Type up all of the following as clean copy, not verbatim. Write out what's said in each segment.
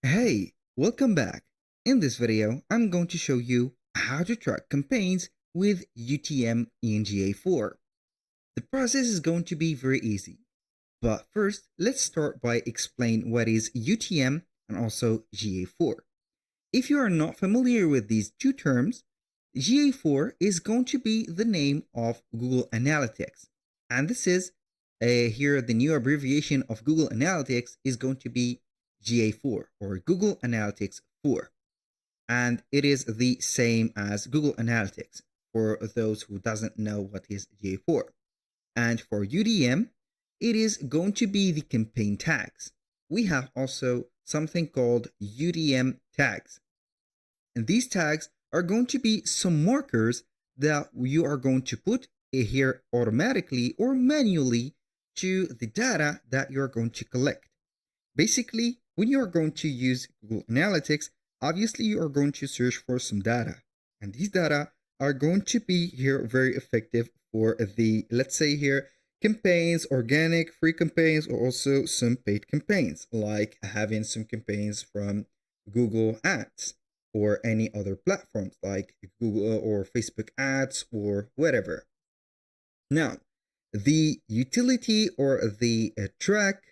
Hey, welcome back. In this video, I'm going to show you how to track campaigns with UTM in GA4. The process is going to be very easy. But first, let's start by explain what is UTM and also GA4. If you are not familiar with these two terms, GA4 is going to be the name of Google Analytics. And this is here the new abbreviation of Google Analytics is going to be GA4 or Google Analytics 4. And it is the same as Google Analytics for those who doesn't know what is GA4. And for UTM, it is going to be the campaign tags. We have also something called UTM tags. And these tags are going to be some markers that you are going to put here automatically or manually to the data that you're going to collect. Basically, when you're going to use Google Analytics, obviously you are going to search for some data. And these data are going to be here very effective for the, let's say here, campaigns, organic, free campaigns, or also some paid campaigns, like having some campaigns from Google Ads or any other platforms like Google or Facebook ads or whatever. Now, the utility or the track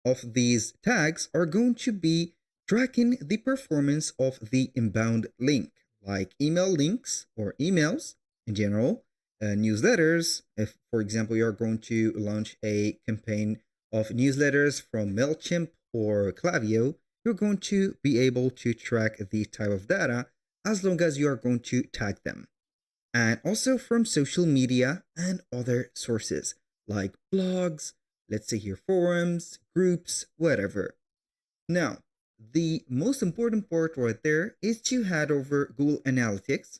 of these tags are going to be tracking the performance of the inbound link, like email links or emails in general, newsletters. If, for example, you're going to launch a campaign of newsletters from MailChimp or Klaviyo, you're going to be able to track the type of data as long as you are going to tag them. And also from social media and other sources like blogs, let's say here forums, groups, whatever. Now, the most important part right there is to head over Google Analytics,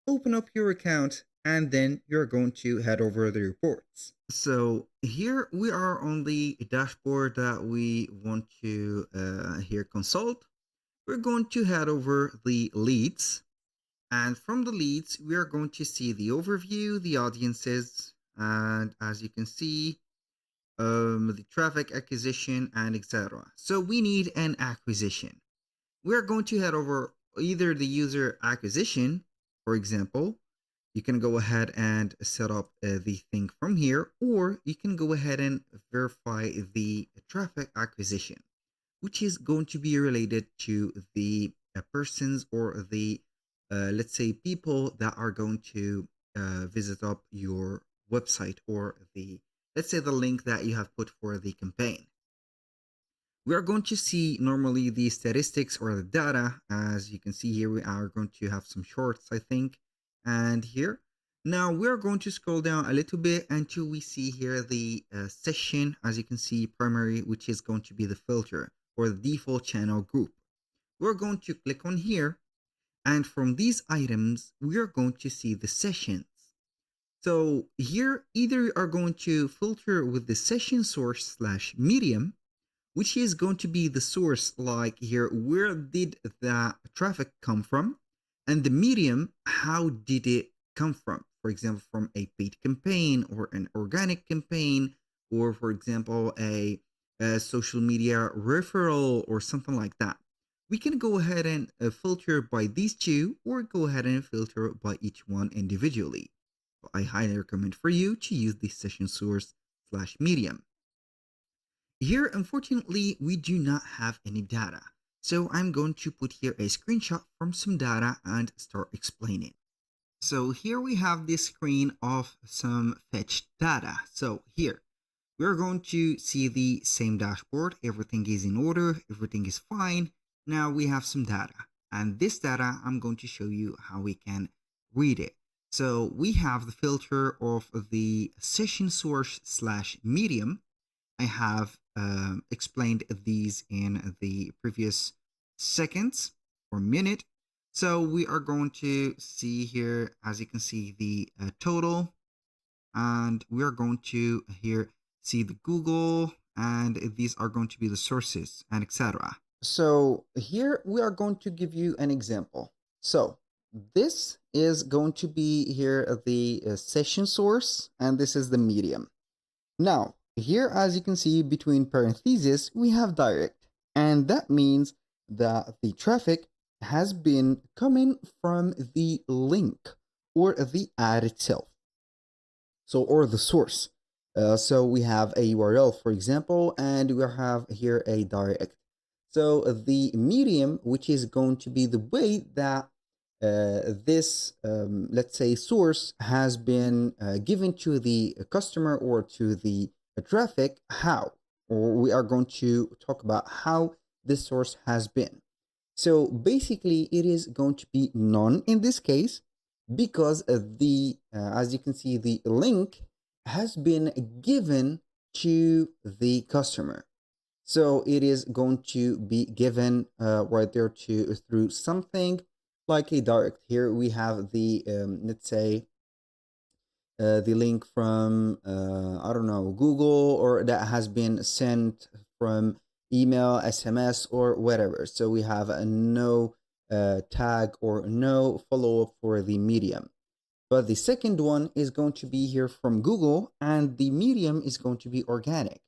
open up your account, and then you're going to head over the reports. So here we are on the dashboard that we want to here consult. We're going to head over the leads. And from the leads, we are going to see the overview, the audiences, and as you can see, the traffic acquisition, and etc. So we need an acquisition. We're going to head over either the user acquisition, for example. You can go ahead and set up the thing from here, or you can go ahead and verify the traffic acquisition, which is going to be related to the persons or the let's say people that are going to visit up your website or the, let's say, the link that you have put for the campaign. We are going to see normally the statistics or the data. As you can see here, we are going to have some shorts, I think, and here. Now we're going to scroll down a little bit until we see here the session, as you can see, primary, which is going to be the filter or the default channel group. We're going to click on here, and from these items, we are going to see the sessions. So here, either you are going to filter with the session source / medium, which is going to be the source, like here, where did the traffic come from? And the medium, how did it come from? For example, from a paid campaign or an organic campaign, or for example, a social media referral or something like that. We can go ahead and filter by these two, or go ahead and filter by each one individually. I highly recommend for you to use the session source / medium. Here, unfortunately, we do not have any data. So I'm going to put here a screenshot from some data and start explaining. So here we have this screen of some fetched data. So here, we're going to see the same dashboard. Everything is in order. Everything is fine. Now we have some data. And this data, I'm going to show you how we can read it. So we have the filter of the session source / medium. I have explained these in the previous seconds or minute. So we are going to see here, as you can see, the total, and we are going to here see the Google, and these are going to be the sources and etc. So here we are going to give you an example. So this is going to be here the session source, and this is the medium. Now, here, as you can see, between parentheses, we have direct. And that means that the traffic has been coming from the link or the ad itself. So, or the source. So we have a URL, for example, and we have here a direct. So the medium, which is going to be the way that this, let's say, source has been given to the customer or to the traffic, how? Or we are going to talk about how this source has been. So basically, it is going to be none in this case because the as you can see, the link has been given to the customer. So it is going to be given right there to through something like a direct. Here we have the let's say the link from I don't know, Google, or that has been sent from email, SMS, or whatever. So we have a no tag or no follow up for the medium. But the second one is going to be here from Google, and the medium is going to be organic.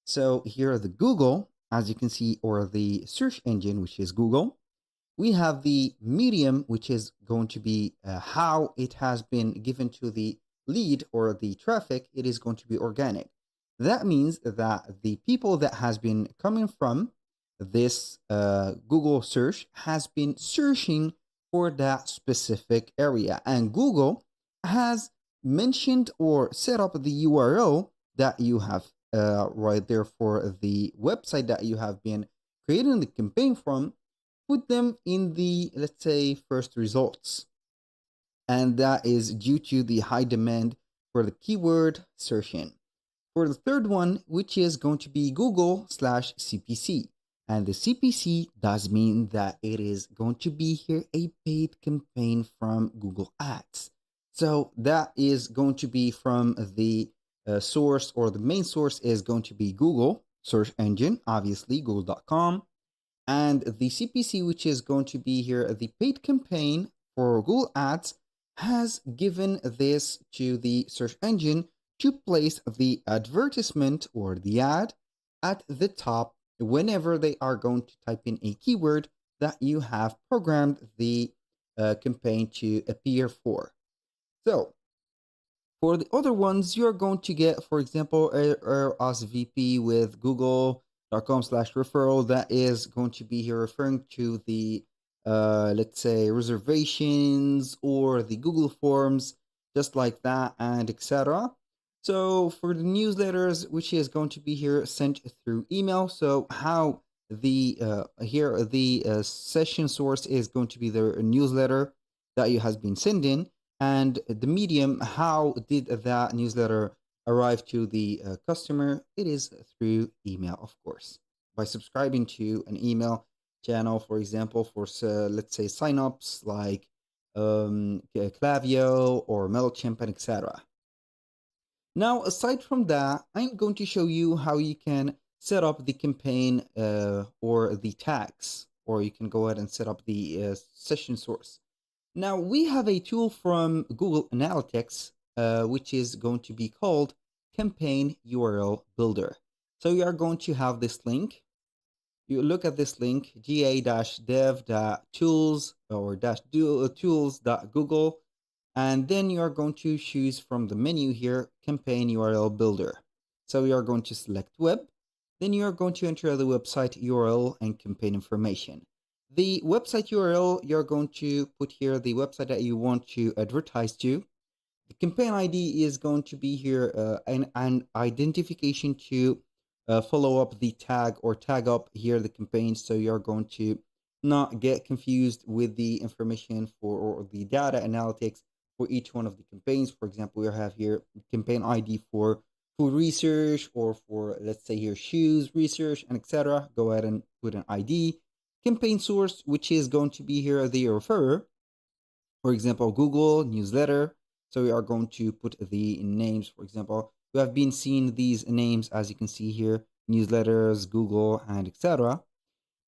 So here the Google, as you can see, or the search engine, which is Google, we have the medium, which is going to be how it has been given to the lead or the traffic. It is going to be organic. That means that the people that has been coming from this Google search has been searching for that specific area, and Google has mentioned or set up the URL that you have right there for the website that you have been creating the campaign from, put them in the, let's say, first results. And that is due to the high demand for the keyword searching. For the third one, which is going to be Google slash CPC. And the CPC does mean that it is going to be here a paid campaign from Google Ads. So that is going to be from the source, or the main source is going to be Google search engine, obviously google.com. And the CPC, which is going to be here, the paid campaign for Google Ads, has given this to the search engine to place the advertisement or the ad at the top whenever they are going to type in a keyword that you have programmed the campaign to appear for. So for the other ones, you're going to get, for example, a RSVP with google.com/referral. That is going to be here referring to the, let's say, reservations or the Google Forms, just like that, and etc. So for the newsletters, which is going to be here sent through email. So how the here the session source is going to be the newsletter that you has been sending, and the medium, how did that newsletter arrive to the customer? It is through email, of course, by subscribing to an email channel, for example, for let's say signups like Klaviyo or MailChimp, and etc. Now, aside from that, I'm going to show you how you can set up the campaign or the tags, or you can go ahead and set up the session source. Now, we have a tool from Google Analytics, which is going to be called Campaign URL Builder. So you are going to have this link. You look at this link, ga-dev.tools or tools.google, and then you are going to choose from the menu here, Campaign URL Builder. So you are going to select Web. Then you are going to enter the website URL and campaign information. The website URL, you're going to put here the website that you want to advertise to. The campaign ID is going to be here an identification to follow up the tag or tag up here the campaign. So you're going to not get confused with the information for or the data analytics for each one of the campaigns. For example, we have here campaign ID for food research, or for, let's say here, shoes research, and etc. Go ahead and put an ID. Campaign source, which is going to be here the referrer, for example, Google newsletter. So we are going to put the names. For example, we have been seeing these names, as you can see here, newsletters, Google, and etc.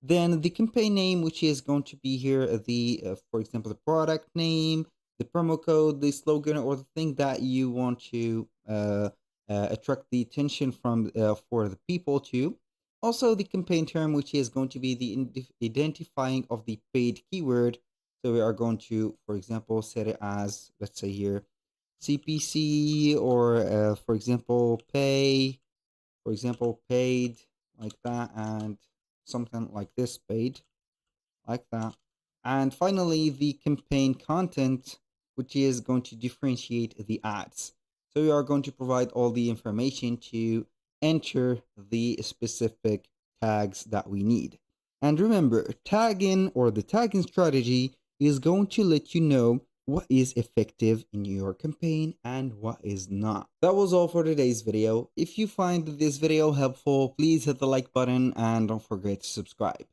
Then the campaign name, which is going to be here the, for example, the product name, the promo code, the slogan, or the thing that you want to attract the attention from for the people to. Also, the campaign term, which is going to be the identifying of the paid keyword. So we are going to, for example, set it as, let's say here, CPC, or for example, pay, for example, paid, like that, and something like this, paid, like that. And finally, the campaign content, which is going to differentiate the ads. So we are going to provide all the information to enter the specific tags that we need. And remember, tagging, or the tagging strategy, is going to let you know what is effective in your campaign and what is not. That was all for today's video. If you find this video helpful, please hit the like button and don't forget to subscribe.